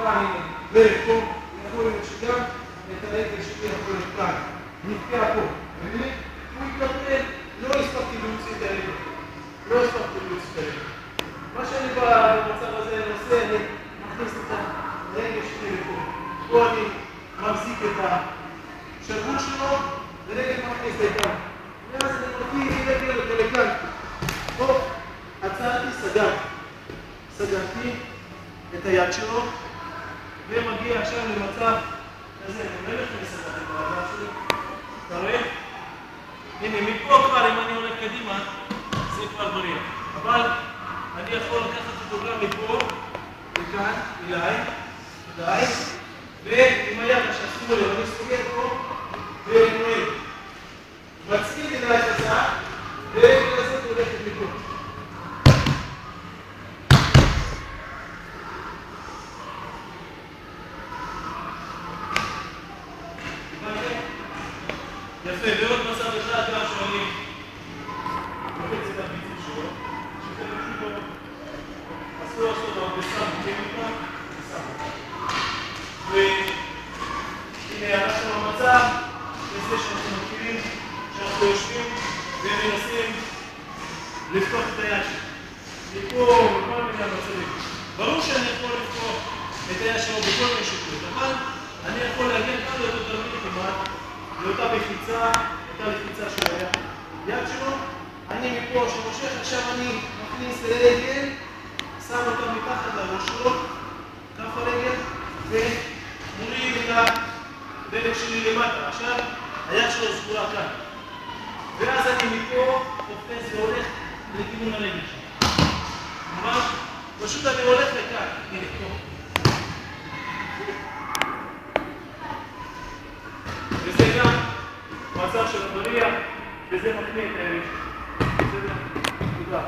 כאן, ופה, יכול להיות שגם את הרגל שלי יכול להיות כאן. נתקע פה. הוא יתקפל, לא הספקתי להוציא את הרגל. לא הספקתי להוציא את הרגל. מה שאני במצב הזה אני עושה, אני מכניס את הרגל שלי לפה. פה אני מחזיק את השרוול שלו, ורגל מכניס לכאן. ואז אני מוציא רגל אותו לכאן. פה, עצרתי, סגרתי את היד שלו, ומגיע עכשיו למצב כזה, אני לא מכניס את היד שלי. אתה רואה? הנה, מפה כבר, אם אני הולך קדימה, זה כבר בריח. אבל אני יכול לקחת אותו גם מפה, לכאן, אליי, ועם היד השמאלי, אני סוגר פה, ונועל. מצמיד אליי את הצעה, ורגל הזאת הולכת מפה. יפה, ועוד מצב אחד גם שאני לוחץ את הביצים שלו, שזה לפי פה, אסור לעשות עוד בסם, כמיקה, בסם. והנה אנחנו במצב, וזה שאנחנו מכירים, שאנחנו יושבים ומנסים לפתוח את היד שלי. מפה, בכל מיני מצבים. ברור שאני יכול לפתוח את היד שלו בכל מיני שיקות, אבל אני יכול להגן כאן לאותו תלמיד כמעט, לאותה לחיצה של היד שלו. אני מפה שמושך, עכשיו אני מכניס לרגל, שם אותה מתחת לראש שלו, כף הרגל, ומוריד את הדלק שלי למטה. עכשיו היד שלו סגורה כאן. ואז אני מפה תופס והולך לכיוון הרגל שלי. ממש, פשוט אני הולך לכאן. הנה, פה. וזה גם מצב של הבריח, וזה מכניע את הרגל. בסדר? תודה.